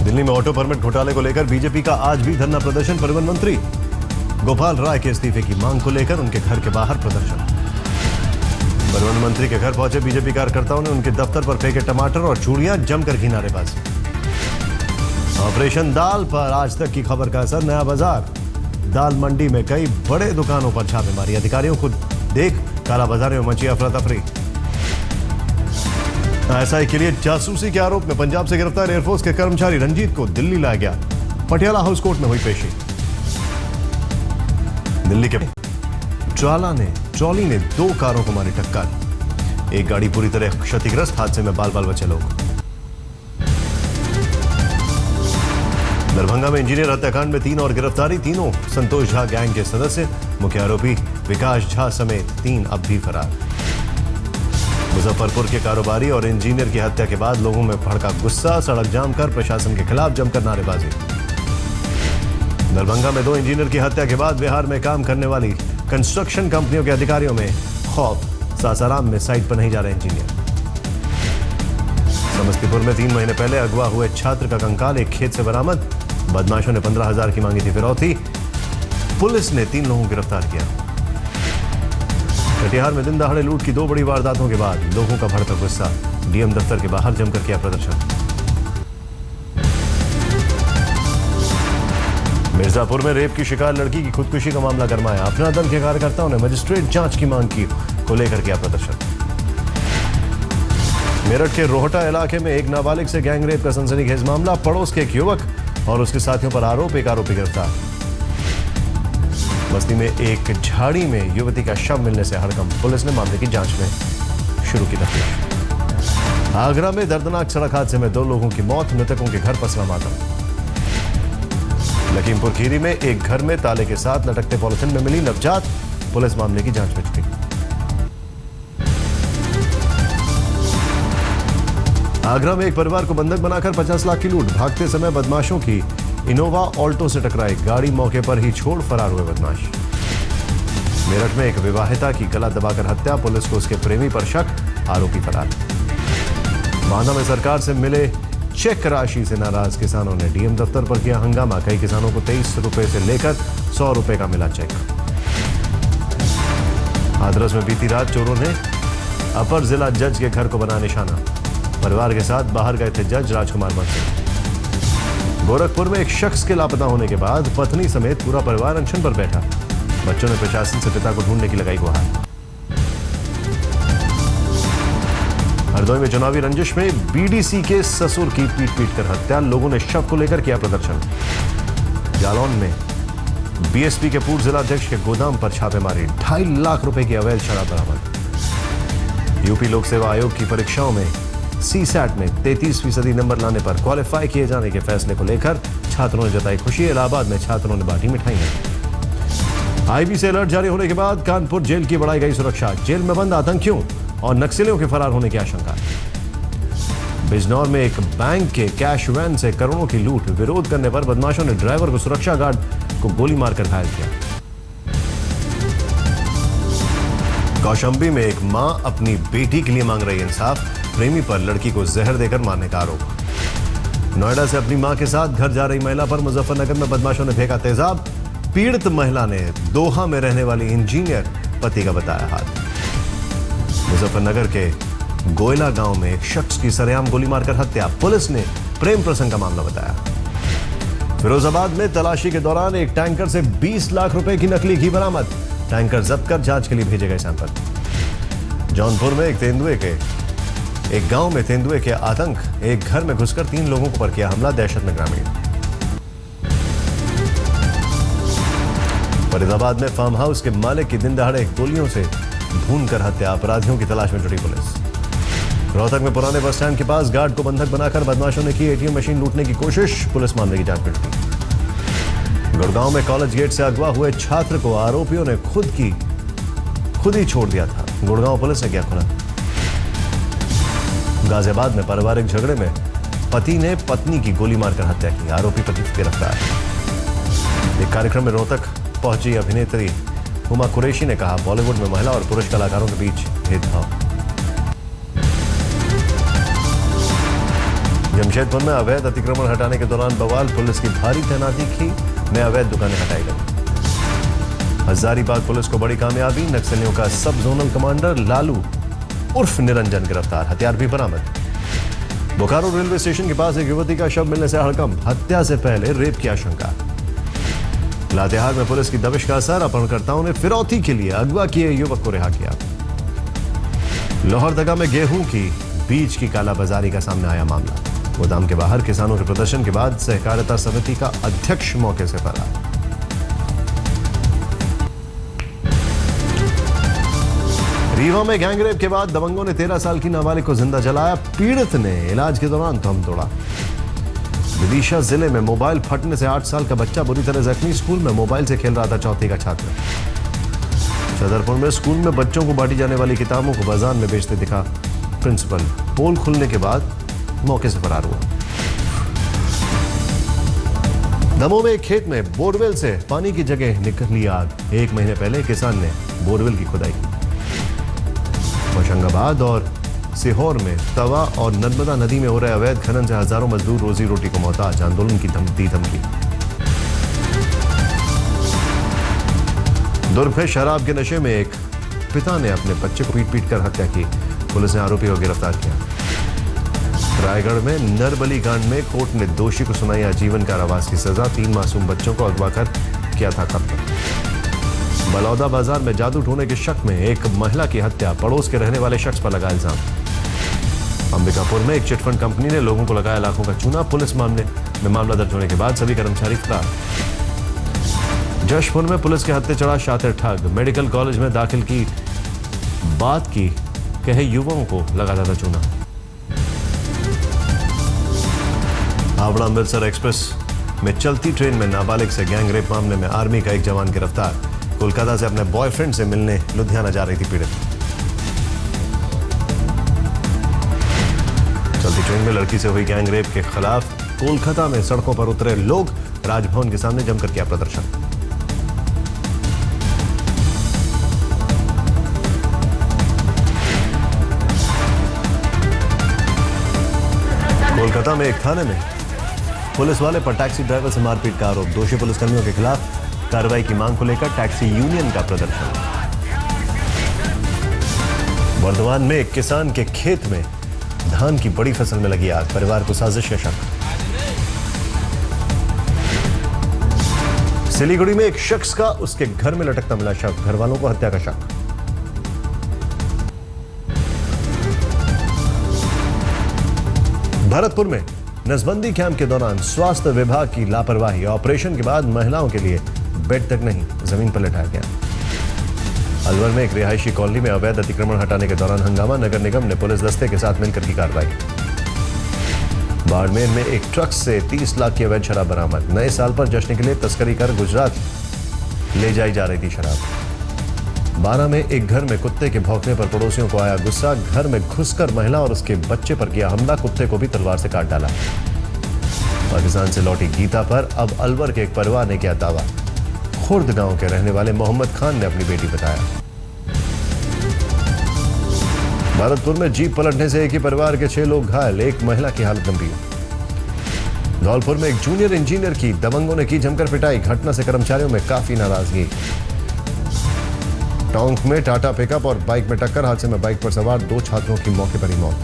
दिल्ली में auto permit घोटाले को लेकर बीजेपी का आज भी धरना प्रदर्शन। परिवहन मंत्री गोपाल राय के इस्तीफे की मांग को लेकर उनके घर के बाहर प्रदर्शन। परिवहन मंत्री के घर पहुंचे बीजेपी कार्यकर्ताओं ने उनके दफ्तर पर फेंके टमाटर और चूड़ियां, जमकर की नारेबाजी। ऑपरेशन दाल पर आज तक की खबर का असर। नया बाजार दाल मंडी में कई बड़े दुकानों पर छापेमारी। अधिकारियों को देख कालाबाजारी में मची अफरा तफरी। एसआई के लिए जासूसी के आरोप में पंजाब से गिरफ्तार एयरफोर्स के कर्मचारी रंजीत को दिल्ली लाया गया। पटियाला हाउस कोर्ट में हुई पेशी। दिल्ली के ट्रॉली ने 2 कारों को मारी टक्कर। एक गाड़ी पूरी तरह क्षतिग्रस्त। हादसे में बाल बचे लोग। दरभंगा में इंजीनियर हत्याकांड में 3 और गिरफ्तारी। तीनों संतोष झा गैंग के सदस्य। मुख्य आरोपी विकास झा समेत 3 अब भी फरार। मुजफ्फरपुर के कारोबारी और इंजीनियर की हत्या के बाद लोगों में भड़का गुस्सा। सड़क जाम कर प्रशासन के खिलाफ जमकर नारेबाजी। दरभंगा में 2 इंजीनियर की हत्या के बाद बिहार में काम करने वाली कंस्ट्रक्शन कंपनियों के अधिकारियों में खौफ। सासाराम में साइट पर नहीं जा रहे इंजीनियर। समस्तीपुर में 3 महीने पहले अगवा हुए छात्र का कंकाल एक खेत से बरामद। बदमाशों ने 15,000 की मांगी थी फिरौती। पुलिस ने 3 लोगों को गिरफ्तार किया। कटिहार में दिन दहाड़े लूट की 2 बड़ी वारदातों के बाद लोगों का भड़का गुस्सा। डीएम दफ्तर के बाहर जमकर किया प्रदर्शन। मिर्जापुर में रेप की शिकार लड़की की खुदकुशी का मामला गरमाया। अपना दल के कार्यकर्ताओं ने मजिस्ट्रेट जांच की मांग की को लेकर किया प्रदर्शन। मेरठ के रोहटा इलाके में एक नाबालिग से गैंगरेप का सनसनीखेज मामला। पड़ोस के एक युवक और उसके साथियों पर आरोप। एक आरोपी गिरफ्तार। बस्ती में एक झाड़ी में युवती का शव मिलने से हड़कंप। पुलिस ने मामले की जांच में शुरू की तफ्तीश। आगरा में दर्दनाक सड़क हादसे में 2 लोगों की मौत। मृतकों के घर पसरा मातम। लखीमपुर खीरी में एक घर में ताले के साथ लटकते पॉलिथीन में मिली नवजात। पुलिस मामले की जांच में जुटी। आगरा में एक परिवार को बंधक बनाकर 50 लाख की लूट। भागते समय बदमाशों की इनोवा ऑल्टो से टकराई। गाड़ी मौके पर ही छोड़ फरार हुए बदमाश। मेरठ में एक विवाहिता की गला दबाकर हत्या। पुलिस को उसके प्रेमी पर शक। आरोपी फरार। बांदा में सरकार से मिले चेक राशि से नाराज किसानों ने डीएम दफ्तर पर किया हंगामा। कई किसानों को 23 रुपए से लेकर 100 रुपए का मिला चेक। हाथरस में बीती रात चोरों ने अपर जिला जज के घर को बना निशाना। परिवार के साथ बाहर गए थे जज राजकुमार बंसल। गोरखपुर में एक शख्स के लापता होने के बाद पत्नी समेत पूरा परिवार अनशन पर बैठा। बच्चों ने प्रशासन से पिता को ढूंढने की लगाई गुहार। हरदोई में चुनावी रंजिश में बीडीसी के ससुर की पीट कर हत्या। लोगों ने शव को लेकर किया प्रदर्शन। जालौन में बीएसपी के पूर्व जिलाध्यक्ष के गोदाम पर छापेमारी। 2.5 लाख रुपए की अवैध शराब बरामद। यूपी लोक सेवा आयोग की परीक्षाओं में सीसैट में 33% नंबर लाने पर क्वालिफाई किए जाने के फैसले को लेकर छात्रों ने जताई खुशी। इलाहाबाद में छात्रों ने बांटी मिठाइयां। आईबी से अलर्ट जारी होने के बाद कानपुर जेल की बढ़ाई गई सुरक्षा। जेल में बंद आतंकियों और नक्सलियों के फरार होने की आशंका। बिजनौर में एक बैंक के कैश वैन से करोड़ों की लूट। विरोध करने पर बदमाशों ने ड्राइवर को सुरक्षा गार्ड को गोली मारकर घायल किया। कौशाम्बी में एक मां अपनी बेटी के लिए मांग रही इंसाफ। प्रेमी पर लड़की को जहर देकर मारने का आरोप। नोएडा से अपनी मां के साथ घर जा रही महिला पर मुजफ्फरनगर में बदमाशों ने फेंका तेजाब। पीड़ित महिला ने दोहा में रहने वाली इंजीनियर पति का बताया हाथ। मुजफ्फरनगर के गोयला गांव में एक शख्स की सरेआम गोली मारकर हत्या। पुलिस ने प्रेम प्रसंग का मामला बताया। फिरोजाबाद में तलाशी के दौरान एक टैंकर से 20 लाख रुपए की नकली घी बरामद। टैंकर जब्त कर जांच के लिए भेजे गए सैंपल। जौनपुर में एक गांव में तेंदुए के आतंक। एक घर में घुसकर 3 लोगों पर किया हमला। दहशत में ग्रामीण। फरीदाबाद में फार्म हाउस के मालिक की दिन दहाड़े गोलियों से भूनकर हत्या। अपराधियों की तलाश में जुटी पुलिस। रोहतक में पुराने बस स्टैंड के पास गार्ड को बंधक बनाकर बदमाशों ने की एटीएम मशीन लूटने की कोशिश। पुलिस मामले की जांच में जुटी। गुड़गांव में कॉलेज गेट से अगवा हुए छात्र को आरोपियों ने खुद ही छोड़ दिया था। गुड़गांव पुलिस ने किया खुला। गाजियाबाद में पारिवारिक झगड़े में पति ने पत्नी की गोली मारकर हत्या की। आरोपी पति गिरफ्तार। एक कार्यक्रम में रोहतक पहुंची अभिनेत्री हुमा कुरैशी ने कहा, बॉलीवुड में महिला और पुरुष कलाकारों के बीच भेदभाव। जमशेदपुर में अवैध अतिक्रमण हटाने के दौरान बवाल, पुलिस की भारी तैनाती की में अवैध दुकानें हटाई गई। हजारीबाग पुलिस को बड़ी कामयाबी, नक्सलियों का सब जोनल कमांडर लालू उर्फ निरंजन गिरफ्तार, हथियार भी बरामद। बोकारो रेलवे स्टेशन के पास एक युवती का शव मिलने से हड़कंप, हत्या से पहले रेप की आशंका। लातेहार में पुलिस की दबिश का असर, अपहरणकर्ताओं ने फिरौती के लिए अगवा किए युवक को रिहा किया। लोहरदगा में गेहूं की बीज की कालाबाजारी का सामने आया मामला, गोदाम के बाहर किसानों के प्रदर्शन के बाद सहकारिता समिति का अध्यक्ष मौके से फरार। रीवा में गैंगरेप के बाद दबंगों ने 13 साल की नाबालिग को जिंदा जलाया, पीड़ित ने इलाज के दौरान दम तोड़ा। विदिशा जिले में मोबाइल फटने से 8 साल का बच्चा बुरी तरह जख्मी, स्कूल में मोबाइल से खेल रहा था चौथी का छात्र। छतरपुर में स्कूल में बच्चों को बांटी जाने वाली किताबों को बाजार में बेचते दिखा प्रिंसिपल, पोल खुलने के बाद मौके से फरार हुआ। दमोह में एक खेत में बोरवेल से पानी की जगह निकली आग, 1 महीने पहले किसान ने बोरवेल की खुदाई की। होशंगाबाद और सीहोर में तवा और नर्मदा नदी में हो रहे अवैध खनन से हजारों मजदूर रोजी रोटी को मोहताज, आंदोलन की धमकी। दुर्ग में शराब के नशे में एक पिता ने अपने बच्चे को पीट कर हत्या की, पुलिस ने आरोपी को गिरफ्तार किया। रायगढ़ में नरबली कांड में कोर्ट ने दोषी को सुनाई आजीवन कारावास की सजा, 3 मासूम बच्चों को अगवा कर किया था कत्ल। बलौदा बाजार में जादू टोने के शक में एक महिला की हत्या, पड़ोस के रहने वाले शख्स पर लगा इल्जाम। अंबिकापुर में एक चिटफंड कंपनी ने लोगों को लगाया लाखों का चूना, पुलिस मामले में मामला दर्ज होने के बाद सभी कर्मचारी फरार। जशपुर में पुलिस के हत्थे चढ़ा शातिर ठग, मेडिकल कॉलेज में दाखिल की बात की कहे युवाओं को लगाता था चूना। हावड़ा अमृतसर एक्सप्रेस में चलती ट्रेन में नाबालिग से गैंगरेप मामले में आर्मी का एक जवान गिरफ्तार, कोलकाता से अपने बॉयफ्रेंड से मिलने लुधियाना जा रही थी पीड़ित। चलती ट्रेन में लड़की से हुई गैंगरेप के खिलाफ कोलकाता में सड़कों पर उतरे लोग, राजभवन के सामने जमकर किया प्रदर्शन। कोलकाता में एक थाने में पुलिस वाले पर टैक्सी ड्राइवर से मारपीट का आरोप, दोषी पुलिसकर्मियों के खिलाफ कार्रवाई की मांग को लेकर टैक्सी यूनियन का प्रदर्शन। वर्धमान में एक किसान के खेत में धान की बड़ी फसल में लगी आग, परिवार को साजिश का शक। सिलीगुड़ी में एक शख्स का उसके घर में लटकता मिला शव, घर वालों को हत्या का शक। भरतपुर में नसबंदी कैंप के दौरान स्वास्थ्य विभाग की लापरवाही, ऑपरेशन के बाद महिलाओं के लिए बेड तक नहीं, जमीन पर लेटाया गया। अलवर में एक रिहायशी कॉलोनी में अवैध अतिक्रमण हटाने के दौरान हंगामा, नगर निगम ने पुलिस दस्ते के साथ मिलकर की कार्रवाई। बाड़मेर में एक ट्रक से 30 लाख की अवैध शराब बरामद, नए साल पर जश्न के लिए तस्करी कर गुजरात ले जाई जा रही थी शराब। 12 में एक घर में कुत्ते के भौंकने पर पड़ोसियों को आया गुस्सा, घर में घुसकर महिला और उसके बच्चे पर किया हमला, कुत्ते को भी तलवार से काट डाला। पाकिस्तान से लौटी गीता पर अब अलवर के एक परिवार ने किया दावा, खुर्द गांव के रहने वाले मोहम्मद खान ने अपनी बेटी बताया। भरतपुर में जीप पलटने से एक ही परिवार के 6 लोग घायल, एक महिला की हालत गंभीर। धौलपुर में एक जूनियर इंजीनियर की दबंगों ने की जमकर पिटाई, घटना से कर्मचारियों में काफी नाराजगी। टोंक में टाटा पिकअप और बाइक में टक्कर, हादसे में बाइक पर सवार 2 छात्रों की मौके पर ही मौत।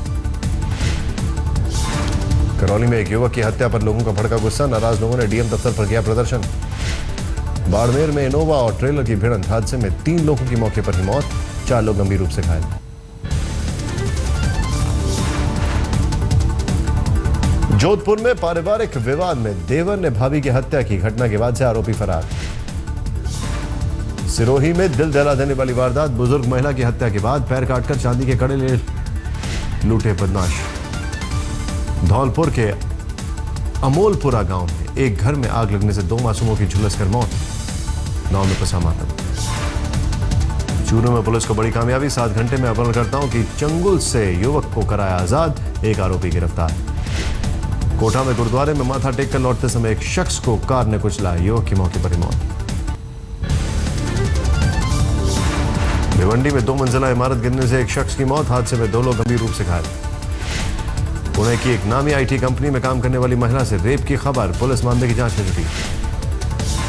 करौली में एक युवक की हत्या पर लोगों का भड़का गुस्सा, नाराज लोगों ने डीएम दफ्तर पर किया प्रदर्शन। बाड़मेर में इनोवा और ट्रेलर की भिड़ंत, हादसे में 3 लोगों की मौके पर ही मौत, 4 लोग गंभीर रूप से घायल। जोधपुर में पारिवारिक विवाद में देवर ने भाभी की हत्या की, घटना के बाद से आरोपी फरार। सिरोही में दिल दहला देने वाली वारदात, बुजुर्ग महिला की हत्या के बाद पैर काटकर चांदी के कड़े ले लूटे बदमाश। धौलपुर के अमोलपुरा गांव में एक घर में आग लगने से 2 मासूमों की झुलसकर मौत, गांव में फंसा मातम। चूरू में पुलिस को बड़ी कामयाबी, 7 घंटे में अपहरणकर्ताओं की चंगुल से युवक को कराया आजाद, एक आरोपी गिरफ्तार। कोटा में गुरुद्वारे में माथा टेककर लौटते समय एक शख्स को कार ने कुचला, युवक की मौके पर ही मौत। भिवंडी में 2 मंजिला इमारत गिरने से एक शख्स की मौत, हादसे में 2 लोग गंभीर रूप से घायल। पुणे की एक नामी आईटी कंपनी में काम करने वाली महिला से रेप की खबर, पुलिस मामले की जांच में जुटी।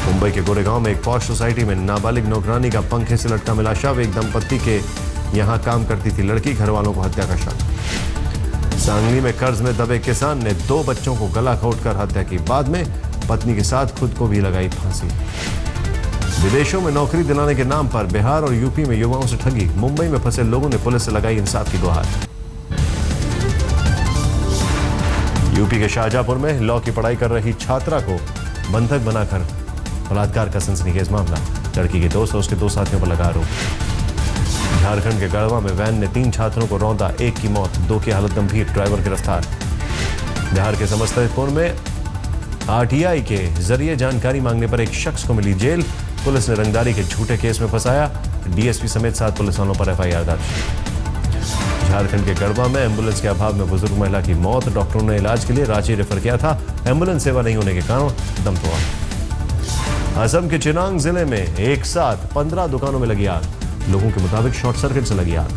मुंबई के गोरेगांव में एक पॉश सोसाइटी में नाबालिग नौकरानी का पंखे से लटका मिला शव। एक दंपत्ति के यहां काम करती थी लड़की, घर वालों को हत्या का शक। सांगली में कर्ज में दबे किसान ने 2 बच्चों को गला घोंटकर हत्या की, बाद में पत्नी के साथ खुद को भी लगाई फांसी। विदेशों में नौकरी दिलाने के नाम पर बिहार और यूपी में युवाओं से ठगी, मुंबई में फंसे लोगों ने पुलिस से लगाई इंसाफ की गुहार। यूपी के शाहजहांपुर में लॉ की पढ़ाई कर रही छात्रा को बंधक बनाकर बलात्कार का सनसनीखेज मामला, लड़की के दोस्त और उसके 2 साथियों पर लगा आरोप। झारखंड के गढ़वा में वैन ने 3 छात्रों को रौंदा, 1 की मौत, 2 की हालत गंभीर, ड्राइवर गिरफ्तार। बिहार के समस्तीपुर में आरटीआई के जरिए जानकारी मांगने पर एक शख्स को मिली जेल, पुलिस ने रंगदारी के झूठे केस में फंसाया, डीएसपी समेत 7 पुलिस वालों पर एफआईआर दर्ज। झारखंड के गढ़वा में एम्बुलेंस के अभाव में बुजुर्ग महिला की मौत, डॉक्टरों ने इलाज के लिए रांची रेफर किया था, एम्बुलेंस सेवा नहीं होने के कारण दम तोड़ा। असम के चिनांग जिले में एक साथ 15 दुकानों में लगी आग, लोगों के मुताबिक शॉर्ट सर्किट से लगी आग।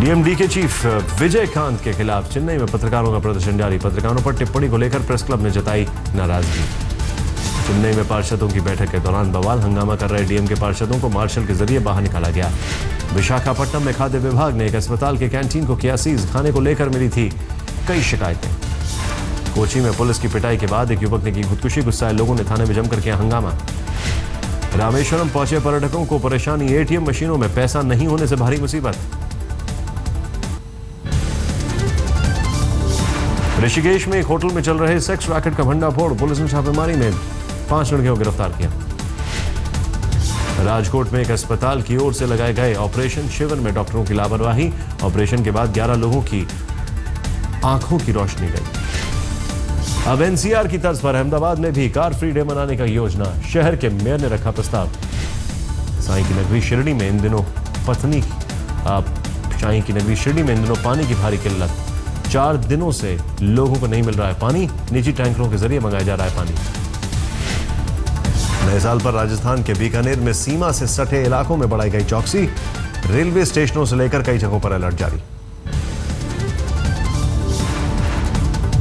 डीएमडी के चीफ विजय कांत के खिलाफ चेन्नई में पत्रकारों का प्रदर्शन जारी, पत्रकारों पर टिप्पणी को लेकर प्रेस क्लब ने जताई नाराजगी। चेन्नई में पार्षदों की बैठक के दौरान बवाल, हंगामा कर रहे डीएम के पार्षदों को मार्शल के जरिए बाहर निकाला गया। विशाखापट्टनम में खाद्य विभाग ने एक अस्पताल के कैंटीन को किया सीज, खाने को लेकर मिली थी कई शिकायतें। कोची में पुलिस की पिटाई के बाद एक युवक ने की खुदकुशी, गुस्साए लोगों ने थाने में जमकर किया हंगामा। रामेश्वरम पहुंचे पर्यटकों को परेशानी, एटीएम मशीनों में पैसा नहीं होने से भारी मुसीबत। ऋषिकेश में एक होटल में चल रहे सेक्स रैकेट का भंडाफोड़, पुलिस ने छापेमारी में 5 लड़कियों को गिरफ्तार किया। राजकोट में एक अस्पताल की ओर से लगाए गए ऑपरेशन शिविर में डॉक्टरों की लापरवाही, ऑपरेशन के बाद 11 लोगों की आंखों की रोशनी गई। अब एनसीआर की तर्ज पर अहमदाबाद में भी कार फ्री डे मनाने का योजना, शहर के मेयर ने रखा प्रस्ताव। साईं की नगरी शिरडी में इन दिनों पानी की भारी किल्लत, 4 दिनों से लोगों को नहीं मिल रहा है पानी, निजी टैंकरों के जरिए मंगाया जा रहा है पानी। नए साल पर राजस्थान के बीकानेर में सीमा से सटे इलाकों में बढ़ाई गई चौकसी, रेलवे स्टेशनों से लेकर कई जगहों पर अलर्ट जारी।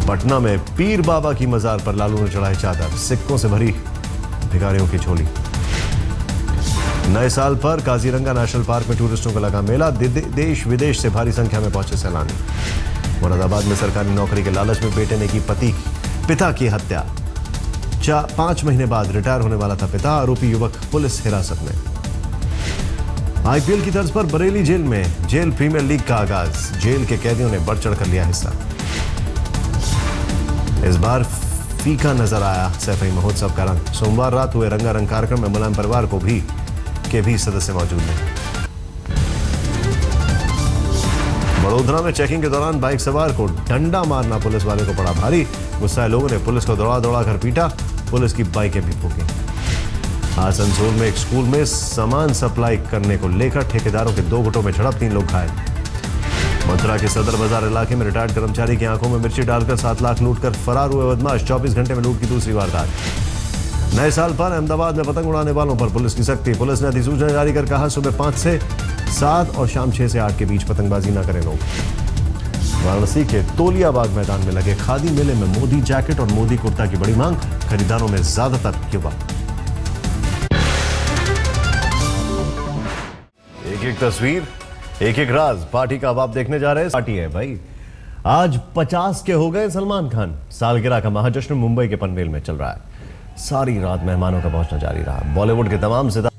पटना में पीर बाबा की मजार पर लालू ने चढ़ाई चादर, सिक्कों से भरी भिखारियों की झोली। नए साल पर काजीरंगा नेशनल पार्क में टूरिस्टों का लगा मेला, देश विदेश से भारी संख्या में पहुंचे सैलानी। मुरादाबाद में सरकारी नौकरी के लालच में बेटे ने की पिता की हत्या, 5 महीने बाद रिटायर होने वाला था पिता, आरोपी युवक पुलिस हिरासत में। आईपीएल की तर्ज पर बरेली जेल प्रीमियर लीग का आगाज, जेल के कैदियों ने बढ़ चढ़कर लिया हिस्सा। इस बार फीका नजर आया सैफई महोत्सव का रंग, सोमवार रात हुए रंगारंग कार्यक्रम में मुलायम परिवार के भी सदस्य मौजूद हैं। बड़ोदरा में चेकिंग के दौरान बाइक सवार को डंडा मारना पुलिस वाले को पड़ा भारी, गुस्साए लोगों ने पुलिस को दौड़ा कर पीटा, पुलिस की बाइकें भी फूंकी। आसनसोल में एक स्कूल में सामान सप्लाई करने को लेकर ठेकेदारों के 2 गुटों में झड़प, 3 लोग घायल। मथुरा के सदर बाजार इलाके में रिटायर्ड कर्मचारी की आंखों में मिर्ची डालकर 7 लाख लूटकर फरार हुए बदमाश, 24 घंटे में लूट की दूसरी वारदात। नए साल पर अहमदाबाद में पतंग उड़ाने वालों पर पुलिस की सख्ती, पुलिस ने अधिसूचना जारी कर कहा सुबह 5 से 7 और शाम 6 से 8 के बीच पतंगबाजी न करें लोग। वाराणसी के तोलिया बाग मैदान में लगे खादी मेले में मोदी जैकेट और मोदी कुर्ता की बड़ी मांग, खरीदारों में ज्यादातर युवा। एक तस्वीर, एक राज, पार्टी का अब आप देखने जा रहे हैं। पार्टी है भाई, आज 50 के हो गए सलमान खान, सालगिरह का महाजश्न मुंबई के पनवेल में चल रहा है। सारी रात मेहमानों का पहुंचना जारी रहा, बॉलीवुड के तमाम सितारे